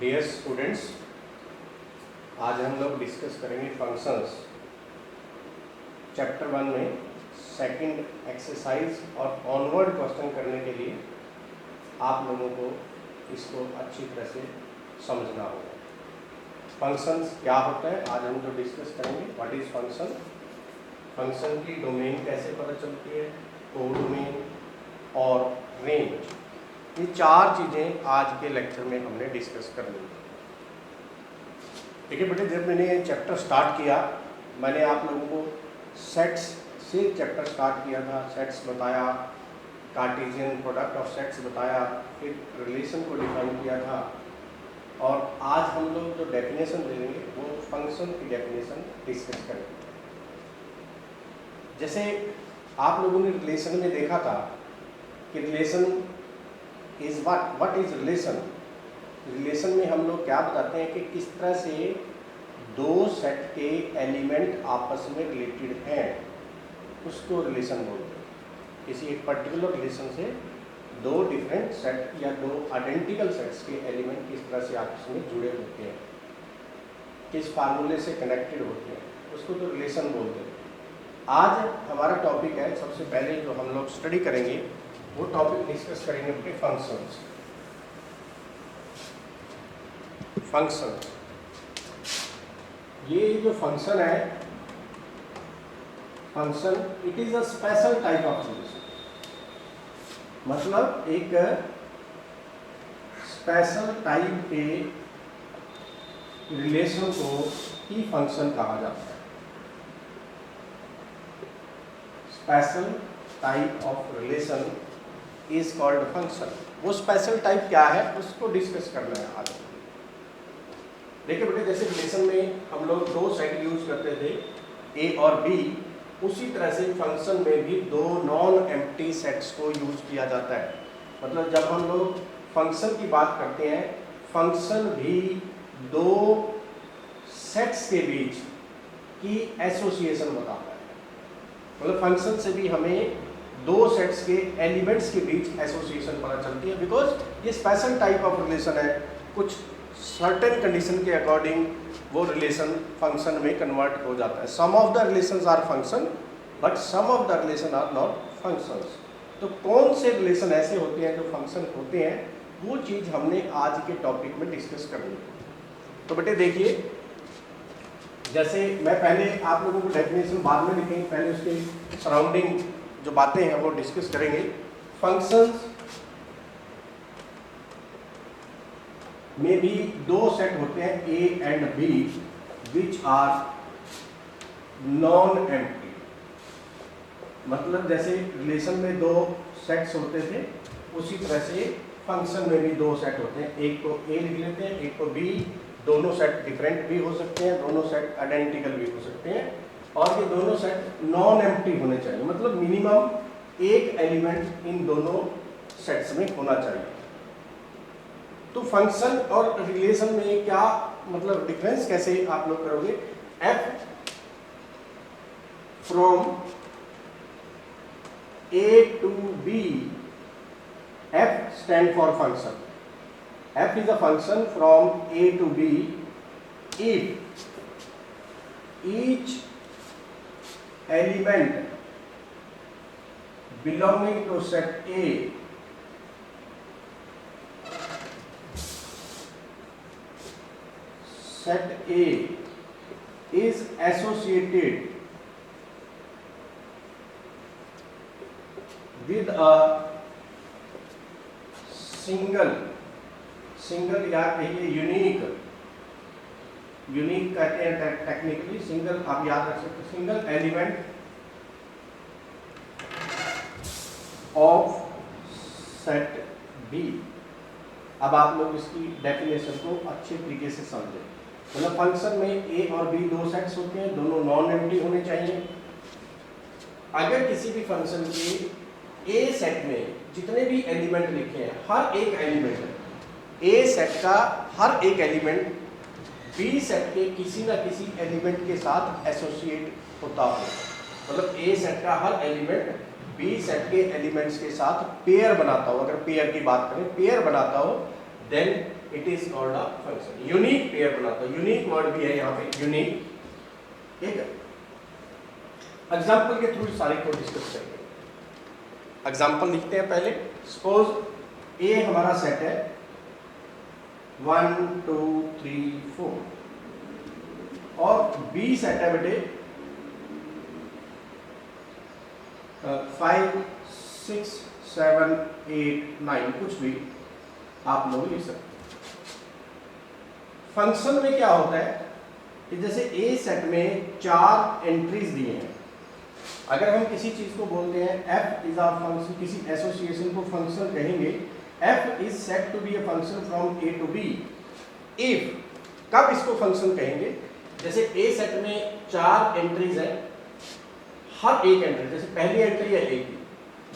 Dear students, आज हम लोग डिस्कस करेंगे फंक्शंस चैप्टर 1 में सेकंड एक्सरसाइज और ऑनवर्ड क्वेश्चन करने के लिए आप लोगों को इसको अच्छी तरह से समझना होगा। फंक्शंस क्या होता है आज हम जो डिस्कस करेंगे। व्हाट इज फंक्शन, फंक्शन की डोमेन कैसे पता चलती है, कोडोमेन और रेंज, ये चार चीज़ें आज के लेक्चर में हमने डिस्कस करनी है। देखिए बेटे, जब मैंने चैप्टर स्टार्ट किया मैंने आप लोगों को सेट्स से चैप्टर स्टार्ट किया था। सेट्स बताया, कार्टेशियन प्रोडक्ट ऑफ सेट्स बताया, फिर रिलेशन को डिफाइन किया था। और आज हम लोग जो डेफिनेशन देंगे वो फंक्शन की डेफिनेशन डिस्कस करेंगे। जैसे आप लोगों ने रिलेशन में देखा था कि relation is what is relation. Relation में हम लोग क्या बताते हैं कि किस तरह से दो सेट के एलिमेंट आपस में रिलेटेड हैं, उसको रिलेशन बोलते हैं। किसी एक पर्टिकुलर रिलेशन से दो डिफरेंट सेट या दो आइडेंटिकल सेट्स के एलिमेंट किस तरह से आपस में जुड़े होते हैं, किस फार्मूले से कनेक्टेड होते हैं, उसको तो रिलेशन बोलते हैं। आज हमारा टॉपिक है, सबसे पहले जो हम लोग स्टडी करेंगे वो टॉपिक डिस्कस करेंगे अपने फंक्शंस। फंक्शन, ये जो फंक्शन है, function it is a special type of relation, मतलब एक स्पेशल टाइप के रिलेशन को ही फंक्शन कहा जाता है। Special type of relation is called function. वो स्पेशल टाइप क्या है उसको डिस्कस करना है आज। देखिए बेटे, जैसे रिलेशन में हम लोग दो सेट यूज करते थे ए और बी, उसी तरह से फंक्शन में भी दो नॉन एम्प्टी सेट्स को यूज किया जाता है। मतलब जब हम लोग फंक्शन की बात करते हैं, फंक्शन भी दो सेट्स के बीच की एसोसिएशन बताता है। मतलब फंक्शन से भी हमें दो सेट्स के एलिमेंट्स के बीच एसोसिएशन पता चलती है, बिकॉज ये स्पेशल टाइप ऑफ रिलेशन है। कुछ सर्टेन कंडीशन के अकॉर्डिंग वो रिलेशन फंक्शन में कन्वर्ट हो जाता है। Some of the relations are function but some of the relation are not functions. तो कौन से रिलेशन ऐसे होते हैं जो फंक्शन होते हैं, वो चीज़ हमने आज के टॉपिक में डिस्कस करनी है। तो बेटे देखिए, जैसे मैं पहले आप लोगों को डेफिनेशन बाद में लिखेंगे, पहले उसके सराउंडिंग जो बातें हैं वो डिस्कस करेंगे। फंक्शंस में भी दो सेट होते हैं A and B which are non empty. मतलब जैसे रिलेशन में दो सेट्स होते थे, उसी तरह से फंक्शन में भी दो सेट होते हैं। एक को ए लिख लेते हैं, एक को बी। दोनों सेट डिफरेंट भी हो सकते हैं, दोनों सेट आइडेंटिकल भी हो सकते हैं, और ये दोनों सेट नॉन एम्प्टी होने चाहिए। मतलब मिनिमम एक एलिमेंट इन दोनों सेट्स में होना चाहिए। तो फंक्शन और रिलेशन में क्या मतलब डिफरेंस कैसे आप लोग करोगे। F from A to B, F stand for function. F is a function from A to B if each element belonging to set A is associated with a single या कहिए unique कहते हैं technically. Single आप याद रख सकते, single element of set B. अब आप लोग इसकी डेफिनेशन को अच्छे तरीके से समझें। मतलब फंक्शन में ए और बी दो सेट्स होते हैं, दोनों नॉन एम्प्टी होने चाहिए। अगर किसी भी फंक्शन के ए सेट में जितने भी एलिमेंट लिखे हैं, हर एक एलिमेंट ए सेट का हर एक एलिमेंट बी सेट के किसी न किसी एलिमेंट के साथ एसोसिएट होता हो। मतलब ए सेट का हर एलिमेंट बी सेट के एलिमेंट्स के साथ पेयर बनाता हो। अगर पेयर की बात करें, पेयर बनाता हो then it is called a function. Unique pair बनाता हूं, यूनिक वर्ड भी है यहाँ पे यूनिक। ठीक है, एग्जाम्पल के थ्रू सारे को डिस्कस करेंगे। एग्जाम्पल लिखते हैं पहले। सपोज ए हमारा सेट है 1 2 3 4 और बी सेट है बेटे 5 6 7 8 9, कुछ भी आप लोग लिख सकते हैं। फंक्शन में क्या होता है कि जैसे ए सेट में 4 एंट्रीज दिए हैं, अगर हम किसी चीज को बोलते हैं f इज अ फंक्शन, किसी एसोसिएशन को फंक्शन कहेंगे, f is set to be a function from a to b। If कब इसको फंक्शन कहेंगे, जैसे a सेट में 4 एंट्रीज है, हर एक एंट्री, जैसे पहली एंट्री है a की,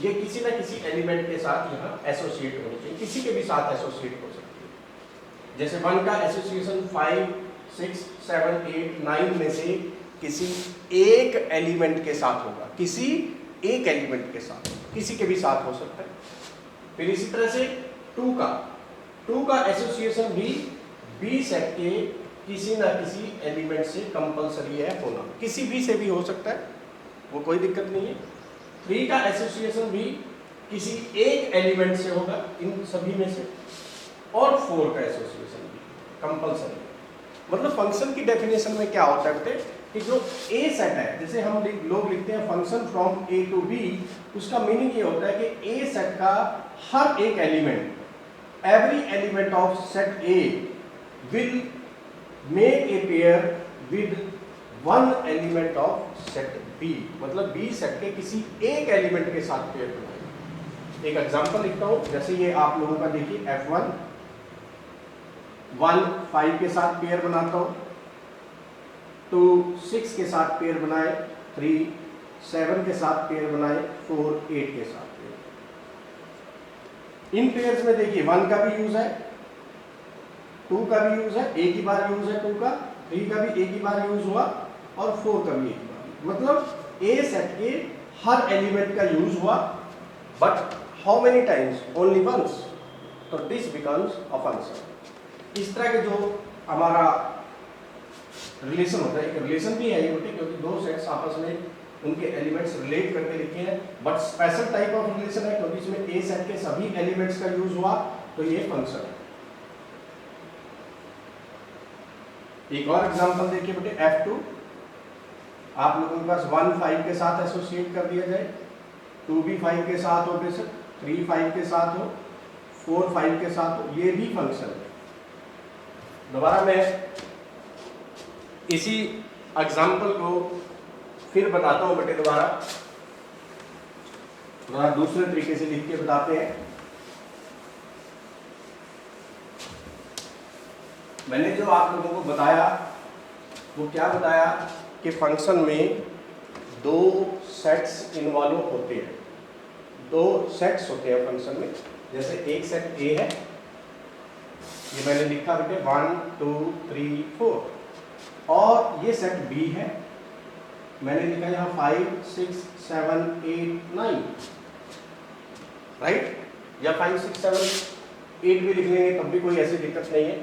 ये किसी ना किसी एलिमेंट के साथ यहाँ एसोसिएट होनी चाहिए, किसी के भी साथ एसोसिएट हो सकती है। जैसे 1 का एसोसिएशन 5 6 7 8 9 में से किसी एक एलिमेंट के साथ होगा, किसी एक एलिमेंट के साथ, किसी के भी साथ हो सकता है। फिर इसी तरह से 2 का एसोसिएशन भी बी सेट के किसी ना किसी एलिमेंट से कंपलसरी है होना, किसी भी से भी हो सकता है, वो कोई दिक्कत नहीं है। 3 का एसोसिएशन भी किसी एक एलिमेंट से होगा, इन सभी में से। और 4 का एसोसिएशन भी कंपलसरी। मतलब फंक्शन की डेफिनेशन में क्या होता है बेटे कि जो ए सेट है, जैसे हम लोग लिखते हैं function from A to B, उसका मीनिंग ये होता है कि ए सेट का हर एक element, every element of set A will make a pair with one element of set B. मतलब बी सेट के किसी एक एलिमेंट के साथ पेयर बनाएगा। एक एग्जांपल लिखता हूं, जैसे ये आप लोगों का देखिए F1 1 5 के साथ पेयर बनाता हूं, 2 6 के साथ पेयर बनाए, 3 7 के साथ पेयर बनाए, 4 8 के साथ पेयर। इन पेयर्स में देखिए 1 का भी यूज है, 2 का भी यूज है, एक ही बार यूज है 2 का, 3 का भी एक ही बार यूज हुआ और 4 का भी एक बार। मतलब ए सेट के हर एलिमेंट का यूज हुआ, but how many times? Only once. तो दिस बिकम्स अ फंक्शन। इस तरह के जो हमारा रिलेशन होता है, एक रिलेशन भी है ये बेटे, क्योंकि दो सेट्स आपस में उनके एलिमेंट्स रिलेट करके लिखे हैं, but special type of relation है क्योंकि इसमें ए सेट के सभी एलिमेंट्स का यूज हुआ, तो ये फंक्शन है। एक और एग्जांपल देखिए बेटे F2, आप लोगों के पास 1 5 के साथ एसोसिएट कर दिया जाए, 2 भी 5 के साथ हो, बेशक 3 5 के साथ हो, 4 5 के साथ हो, ये भी फंक्शन है। दोबारा मैं इसी एग्जाम्पल को फिर बताता हूं बेटे, दोबारा दूसरे तरीके से लिख के बताते हैं। मैंने जो आप लोगों को बताया वो क्या बताया कि फंक्शन में 2 सेट्स इन्वॉल्व होते हैं, 2 सेट्स होते हैं फंक्शन में। जैसे एक सेट ए है, ये मैंने लिखा बेटे 1 2 3 4, और ये सेट बी है, मैंने लिखा यहाँ 5 6 7 8 9, राइट? या 5 6 7 8 भी लिख लेंगे तब भी कोई ऐसी दिक्कत नहीं है।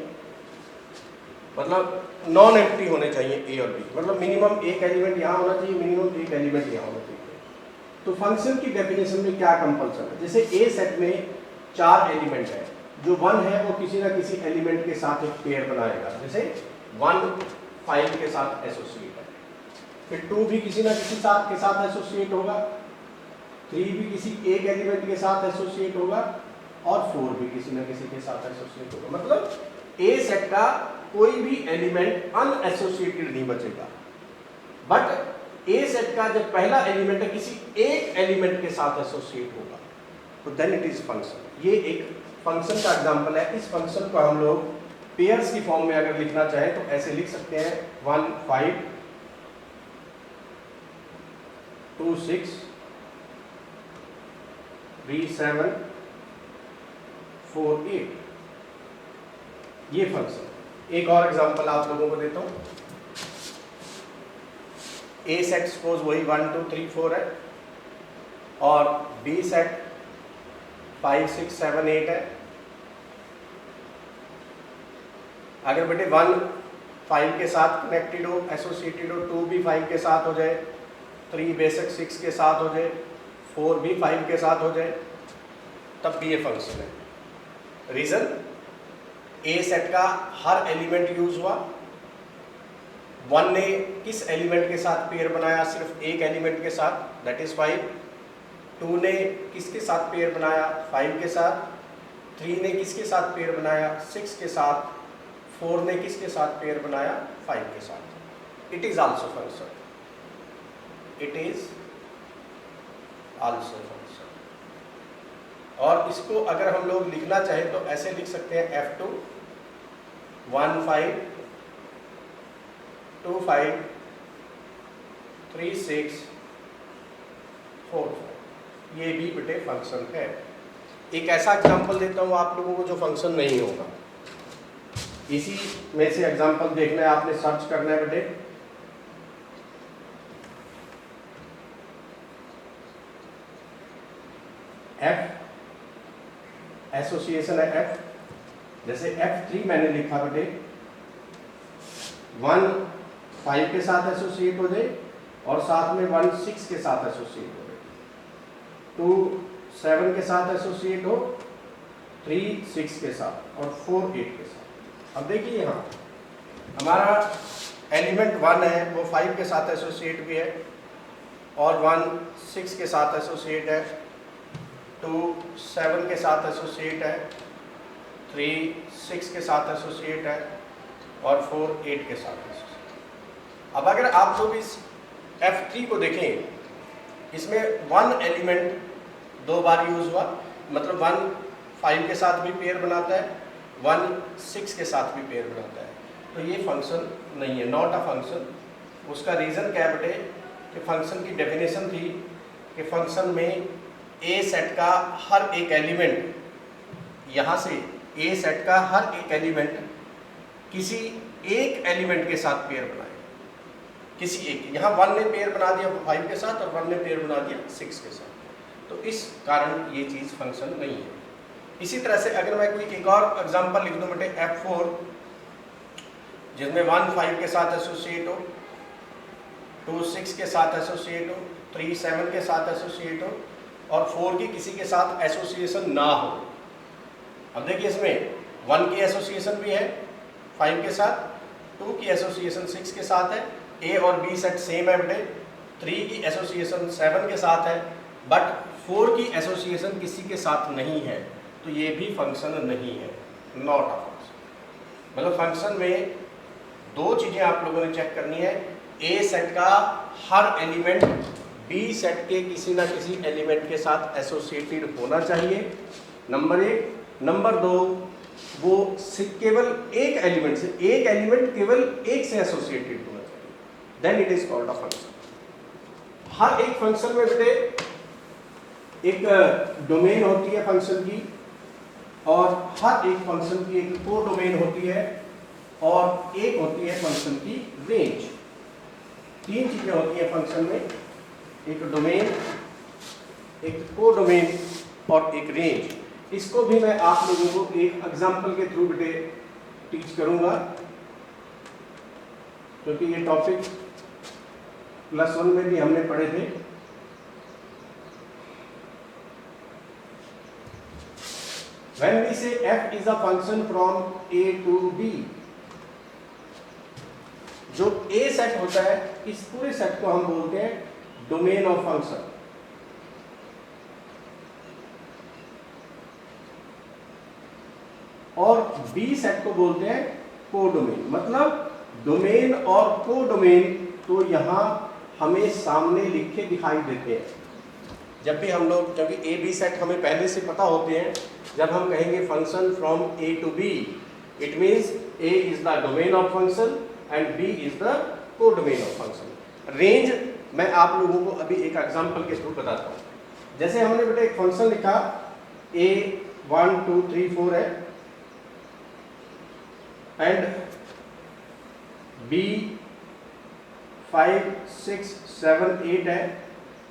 मतलब नॉन एम्प्टी होने चाहिए ए और बी, मतलब मिनिमम एक एलिमेंट यहाँ होना चाहिए, मिनिमम एक एलिमेंट यहाँ होना चाहिए। तो फंक्शन की डेफिनेशन में क्या कंपल्सन है? जैसे ए सेट में 4 एलिमेंट है, जो 1 है वो किसी ना किसी एलिमेंट के साथ एक पेयर बनाएगा, जैसे 1 5 के साथ एसोसिएट है, फिर 2 भी किसी ना किसी के साथ एसोसिएट होगा, 3 भी किसी एक एलिमेंट के साथ एसोसिएट होगा, और 4 भी किसी ना किसी के साथ एसोसिएट होगा। मतलब ए सेट का कोई भी एलिमेंट अनएसोसिएटेड नहीं बचेगा, बट ए सेट का जब पहला एलिमेंट है किसी एक एलिमेंट के साथ एसोसिएट होगा, तो देन इट इज फंक्शन। ये एक फंक्शन का एग्जांपल है। इस फंक्शन को हम लोग पेयर्स की फॉर्म में अगर लिखना चाहें तो ऐसे लिख सकते हैं 1 5 2 6 3 7 4 8, ये फंक्शन। एक और एग्जांपल आप लोगों को देता हूं। ए सेट सपोज वही 1 2 3 4 है, और बी सेट 5 6 7 8 है, अगर बेटे 1 5 के साथ कनेक्टेड हो, एसोसिएटेड हो, 2 भी 5 के साथ हो जाए, 3 बेशक 6 के साथ हो जाए, 4 भी 5 के साथ हो जाए, तब भी ये फंक्शन है। रीजन, ए सेट का हर एलिमेंट यूज हुआ, 1 ने किस एलिमेंट के साथ पेयर बनाया, सिर्फ एक एलिमेंट के साथ, दैट इज 5। 2 ने किसके साथ पेयर बनाया, 5 के साथ। 3 ने किसके साथ पेयर बनाया, 6 के साथ। 4 ने किसके साथ पेयर बनाया, 5 के साथ। It is also function, it is also function. और इसको अगर हम लोग लिखना चाहें तो ऐसे लिख सकते हैं, F2 1 5 2 5 3 6 4 5, ये भी बेटे फंक्शन है। एक ऐसा एग्जांपल देता हूँ आप लोगों को जो फंक्शन नहीं होगा, इसी में से एग्जांपल देखना है, आपने सर्च करना है बेटे। F एसोसिएशन है F, जैसे F3 मैंने लिखा बेटे, 1 5 के साथ एसोसिएट हो जाए और साथ में 1 6 के साथ एसोसिएट हो जाए, 2 7 के साथ एसोसिएट हो, 3 6 के साथ और 4 8 के साथ। अब देखिए यहाँ हमारा एलिमेंट 1 है, वो 5 के साथ एसोसिएट भी है और 1 6 के साथ एसोसिएट है, 2 7 के साथ एसोसिएट है, 3 6 के साथ एसोसिएट है और 4 8 के साथ एसोसिएट। अब अगर आप लोग इस F3 को देखें, इसमें 1 एलिमेंट 2 बार यूज हुआ, मतलब 1 5 के साथ भी पेयर बनाता है, 1 6 के साथ भी पेयर बनाता है, तो ये फंक्शन नहीं है, नॉट अ फंक्शन। उसका रीज़न क्या है बेटे, कि फंक्शन की डेफिनेशन थी कि फंक्शन में ए सेट का हर एक एलिमेंट, यहाँ से ए सेट का हर एक एलिमेंट किसी एक एलिमेंट के साथ पेयर बनाए, किसी एक। यहाँ 1 ने पेयर बना दिया 5 के साथ और 1 ने पेयर बना दिया 6 के साथ, तो इस कारण ये चीज़ फंक्शन नहीं है। इसी तरह से अगर मैं कोई एक और एग्जांपल लिख दूं बेटे, F4, जिसमें 1 5 के साथ एसोसिएट हो, 2 6 के साथ एसोसिएट हो, 3 7 के साथ एसोसिएट हो और 4 की किसी के साथ एसोसिएशन ना हो। अब देखिए इसमें 1 की एसोसिएशन भी है 5 के साथ, 2 की एसोसिएशन 6 के साथ है, ए और बी सेट सेम है बेटे, 3 की एसोसिएशन 7 के साथ है, बट 4 की एसोसिएशन किसी के साथ नहीं है, तो ये भी फंक्शन नहीं है, नॉट अ फंक्शन। मतलब फंक्शन में 2 चीज़ें आप लोगों ने चेक करनी है, ए सेट का हर एलिमेंट बी सेट के किसी ना किसी एलिमेंट के साथ एसोसिएटेड होना चाहिए, नंबर 1। नंबर 2, वो केवल एक एलिमेंट से, एक एलिमेंट केवल एक से एसोसिएटेड होना चाहिए, then it is called a function. हर एक फंक्शन में बेटे एक डोमेन होती है फंक्शन की, और हर एक फंक्शन की एक को डोमेन होती है, और एक होती है फंक्शन की रेंज। 3 चीजें होती हैं फंक्शन में, एक डोमेन, एक को डोमेन और एक रेंज। इसको भी मैं आप लोगों को एक एग्जांपल के थ्रू बेटे टीच करूंगा, क्योंकि ये टॉपिक +1 में भी हमने पढ़े थे। When we say f is a function from a to b, जो a सेट होता है, इस पूरे सेट को हम बोलते हैं डोमेन ऑफ फंक्शन। और b सेट को बोलते हैं कोडोमेन। मतलब डोमेन और कोडोमेन तो यहाँ हमें सामने लिखे दिखाई देते हैं जब भी हम लोग, क्योंकि ए बी सेट हमें पहले से पता होते हैं। जब हम कहेंगे function from A to B, it means A is the domain of function and B is the codomain of function. Range मैं आप लोगों को अभी एक एग्जांपल के थ्रू बताता हूँ। जैसे हमने बेटा एक फंक्शन लिखा a 1 2 3 4 है एंड b 5 6 7 8 है,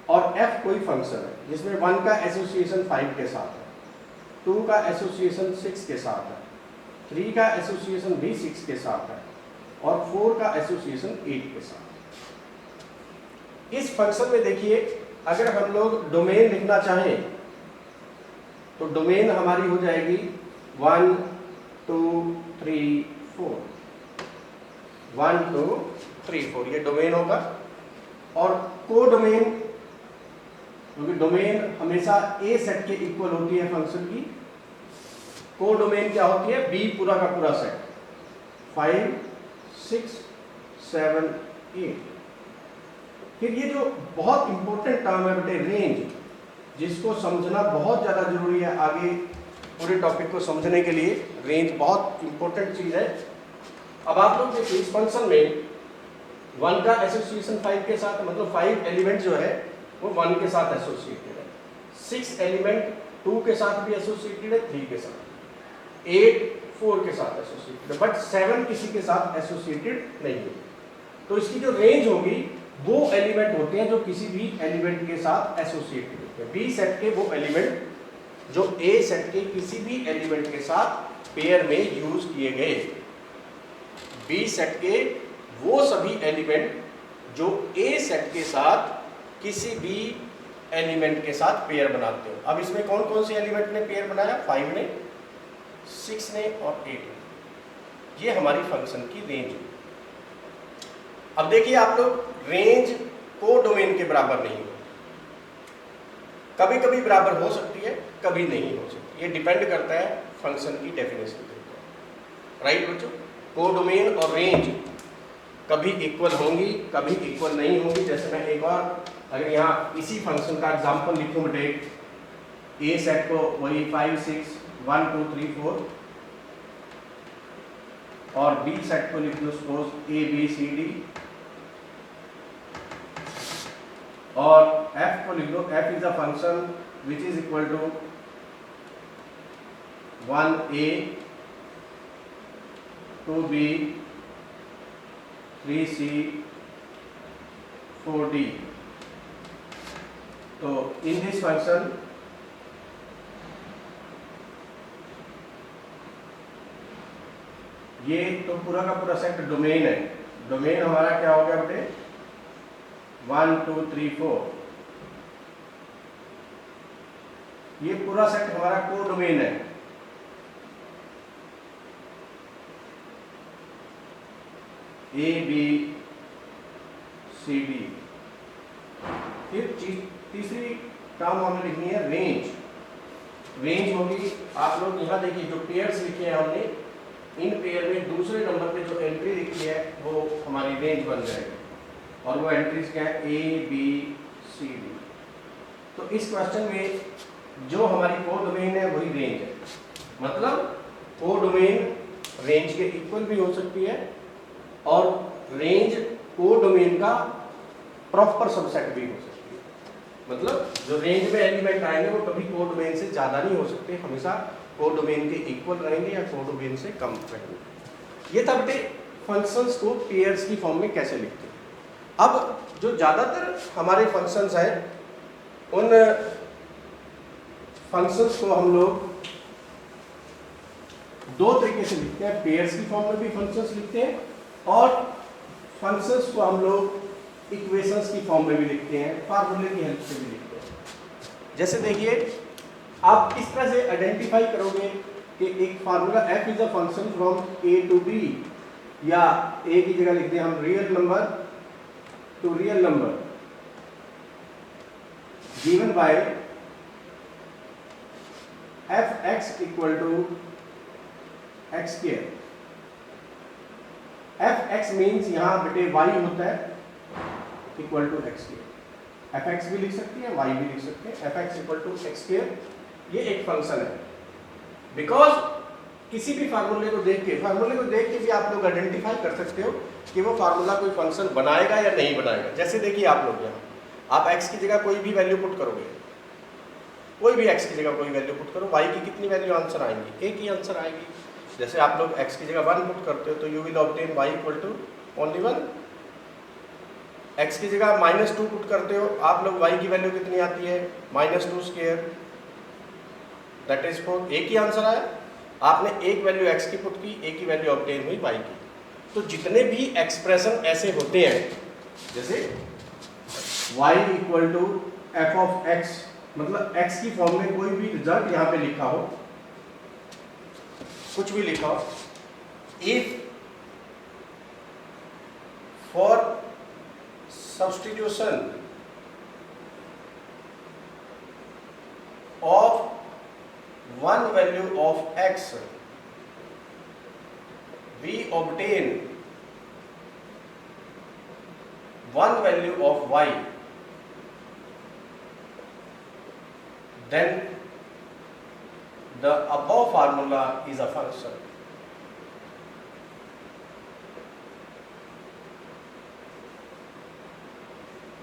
और f कोई फंक्शन है जिसमें 1 का एसोसिएशन 5 के साथ है, 2 का एसोसिएशन 6 के साथ है, 3 का एसोसिएशन भी 6 के साथ है और 4 का एसोसिएशन 8 के साथ। इस फंक्शन में देखिए, अगर हम लोग डोमेन लिखना चाहें तो डोमेन हमारी हो जाएगी 1 2 3 4, 1 2 3 4, ये डोमेन होगा। और को डोमेन, क्योंकि डोमेन हमेशा ए सेट के इक्वल होती है फंक्शन की, को डोमेन क्या होती है, बी पूरा का पूरा सेट, 5 6 7 8। फिर ये जो बहुत इंपॉर्टेंट टर्म है बेटे रेंज, जिसको समझना बहुत ज़्यादा जरूरी है आगे पूरे टॉपिक को समझने के लिए। रेंज बहुत इंपॉर्टेंट चीज़ है। अब आप लोग देखिए इस फंक्शन में 1 का एसोसिएशन 5 के साथ, मतलब 5 एलिमेंट जो है वो 1 के साथ एसोसिएटेड है, 6 एलिमेंट 2 के साथ भी एसोसिएटेड है, 3 के साथ, 8 4 के साथ एसोसिएटेड है, बट 7 किसी के साथ एसोसिएटेड नहीं है। तो इसकी जो रेंज होगी वो एलिमेंट होते हैं जो किसी भी एलिमेंट के साथ एसोसिएटेड होते हैं। बी सेट के वो एलिमेंट जो ए सेट के किसी भी एलिमेंट के साथ पेयर में यूज किए गए, बी सेट के वो सभी एलिमेंट जो ए सेट के साथ किसी भी एलिमेंट के साथ पेयर बनाते हो। अब इसमें कौन कौन से एलिमेंट ने पेयर बनाया, 5 ने, 6 ने और 8 ने। ये हमारी फंक्शन की रेंज है। अब देखिए आप लोग, रेंज को डोमेन के बराबर नहीं होती, कभी कभी बराबर हो सकती है, कभी नहीं हो सकती। ये डिपेंड करता है फंक्शन की डेफिनेशन के ऊपर, राइट बच्चों। को डोमेन और रेंज कभी इक्वल होंगी, कभी इक्वल नहीं होंगी। जैसे मैं एक और अगर यहाँ इसी फंक्शन का एग्जांपल लिखूं बेटे, ए सेट को वही 5 6 1 2 3 4 और बी सेट को लिख दो suppose A B C D, और f को लिख दो, f is a function which is equal to 1a 2b 3c 4d। तो इन दिस फंक्शन ये तो पूरा का पूरा सेट डोमेन है। डोमेन हमारा क्या हो गया बेटे, 1 2 3 4, ये पूरा सेट हमारा को डोमेन है। A B C D. फिर तीसरी टर्म हमें लिखनी है रेंज। रेंज होगी, आप लोग यहाँ देखिए जो पेयर्स लिखे हैं हमने, इन पेयर में दूसरे नंबर पे जो एंट्री लिखी है वो हमारी रेंज बन जाएगी, और वो एंट्रीज क्या है, ए बी सी डी। तो इस क्वेश्चन में जो हमारी को डोमेन है वही रेंज है, मतलब को डोमेन रेंज के इक्वल भी हो सकती है और रेंज को डोमेन का प्रॉपर सबसेट भी हो सकती है। मतलब जो रेंज में एलिमेंट आएंगे वो कभी को डोमेन से ज़्यादा नहीं हो सकते, हमेशा को डोमेन के इक्वल रहेंगे या को डोमेन से कम रहेंगे। ये तब फंक्शंस को पेयर्स की फॉर्म में कैसे लिखते हैं। अब जो ज़्यादातर हमारे फंक्शंस हैं उन फंक्शंस को हम लोग दो तरीके से लिखते हैं, पेयर्स की फॉर्म में भी फंक्शंस लिखते हैं और फंक्शंस को हम लोग इक्वेशंस की फॉर्म में भी लिखते हैं, फार्मूले की हेल्प से भी लिखते हैं। जैसे देखिए आप इस तरह से आइडेंटिफाई करोगे कि एक formula f is a function from a to b, या a की जगह लिखते हैं हम real number to real number given by f(x) equal to x square. f(x) means यहाँ बेटे y होता है equal to x square. f(x) भी लिख सकते हैं, y भी लिख सकते हैं। f(x) equal to x square ये एक फंक्शन है। बिकॉज किसी भी फार्मूले को देख के भी आप लोग आइडेंटिफाई कर सकते हो कि वो फार्मूला कोई फंक्शन बनाएगा या नहीं बनाएगा। जैसे देखिए आप लोग यहाँ आप x की जगह कोई भी वैल्यू पुट करोगे, कोई भी x की जगह कोई वैल्यू पुट करो, y की कितनी वैल्यू आंसर आएंगी, एक ही आंसर आएगी। जैसे आप लोग x की जगह 1 पुट करते हो तो you will obtain y equal to only 1। x की जगह -2 पुट करते हो, आप लोग y की वैल्यू कितनी आती है, -2 स्क्वायर, दैट इज 4। एक ही आंसर आया। आपने एक वैल्यू x की पुट की, एक ही वैल्यू ऑब्टेन हुई y की। तो जितने भी एक्सप्रेशन ऐसे होते हैं, जैसे y equal to F of x, मतलब x की फॉर्म में कोई भी रिजल्ट यहाँ पे लिखा हो, कुछ भी लिखा हो, if for substitution of one value of x we obtain one value of y, then the above formula is a function.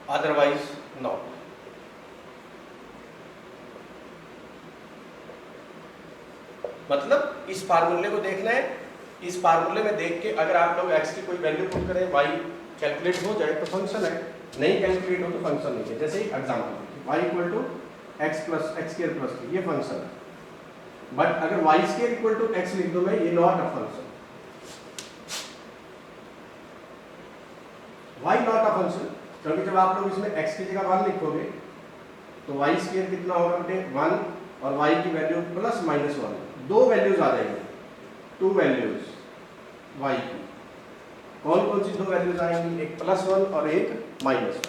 Otherwise not. मतलब इस फार्मूले को देखना है, इस फार्मूले में देख के अगर आप लोग x की कोई वैल्यू पुट करें, y कैलकुलेट हो जाए तो फंक्शन है, नहीं कैलकुलेट हो तो फंक्शन नहीं है। जैसे example y equal to X plus X square plus 3, ये फंक्शन है। बट अगर y square equal to x लिख दो मैं, ये not a function. y not a function, क्योंकि जब आप लोग इसमें x की जगह 1 लिखोगे तो y स्क्वायर कितना होगा बेटे 1 और y की वैल्यू प्लस माइनस 1, दो वैल्यूज आ जाएंगे, टू वैल्यूज y की। कौन कौन सी दो वैल्यूज आएंगी, एक +1 और एक -1।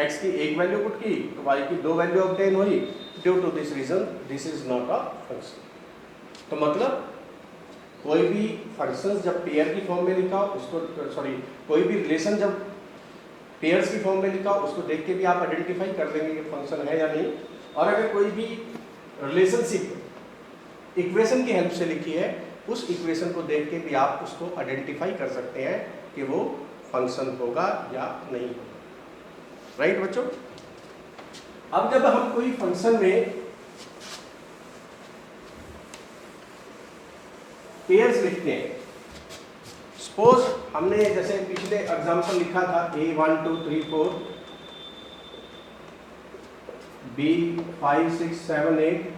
x की एक वैल्यू पुट की तो y की दो वैल्यू ऑब्टेन हुई। Due to this reason this is not a function. तो मतलब कोई भी फंक्शन जब पेयर की फॉर्म में लिखा हो उसको, सॉरी कोई भी रिलेशन जब पेयर्स की फॉर्म में लिखा हो उसको देख के भी आप आइडेंटिफाई कर देंगे कि फंक्शन है या नहीं। और अगर कोई भी रिलेशनशिप इक्वेशन की हेल्प से लिखी है, उस इक्वेशन को देख के भी आप उसको आइडेंटिफाई कर सकते हैं कि वो फंक्शन होगा या नहीं होगा। राइट बच्चों? अब जब हम कोई फंक्शन में पेयर्स लिखते हैं, सपोज हमने जैसे पिछले एग्जांपल लिखा था a1 2 3 4, b5 6 7 8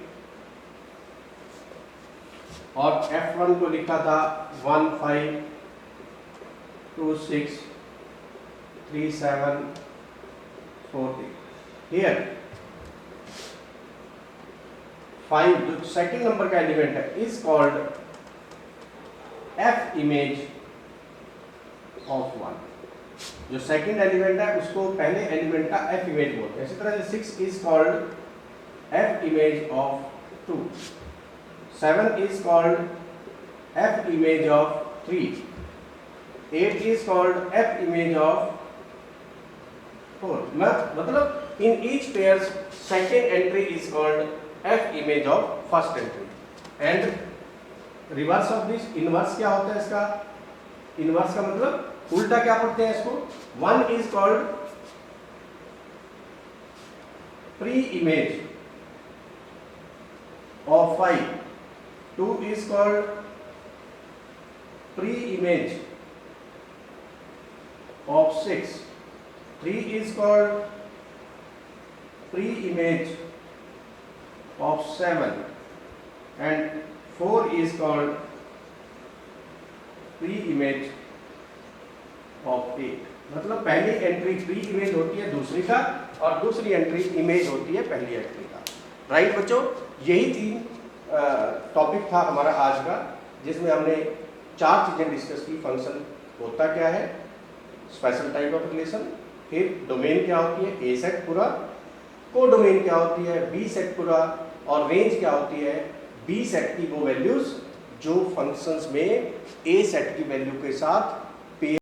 और f1 को लिखा था 1 5 2 6 3 7 4 8। हियर 5 जो सेकंड नंबर का एलिमेंट है is called f image of 1। जो सेकंड एलिमेंट है उसको पहले एलिमेंट का f इमेज बोलते हैं। इसी तरह से 6 is called f image of 2, 7 is called f image of 3, 8 is called f image of 4। मतलब in each pairs second entry is called f image of first entry, and reverse of this inverse क्या होता है इसका? Inverse का मतलब उल्टा क्या पढ़ते हैं इसको? 1 is called pre image of 5, 2 is called pre-image of 6, 3 is called pre-image of 7, and 4 is called pre-image of 8। मतलब पहली एंट्री प्री इमेज होती है दूसरी का, और दूसरी एंट्री इमेज होती है पहली एंट्री का। राइट बच्चों? यही थी टॉपिक था हमारा आज का, जिसमें हमने 4 चीज़ें डिस्कस की। फंक्शन होता क्या है, स्पेशल टाइप ऑफ रिलेशन, फिर डोमेन क्या होती है ए सेट पूरा, कोडोमेन क्या होती है बी सेट पूरा, और रेंज क्या होती है बी सेट की वो वैल्यूज जो फंक्शंस में ए सेट की वैल्यू के साथ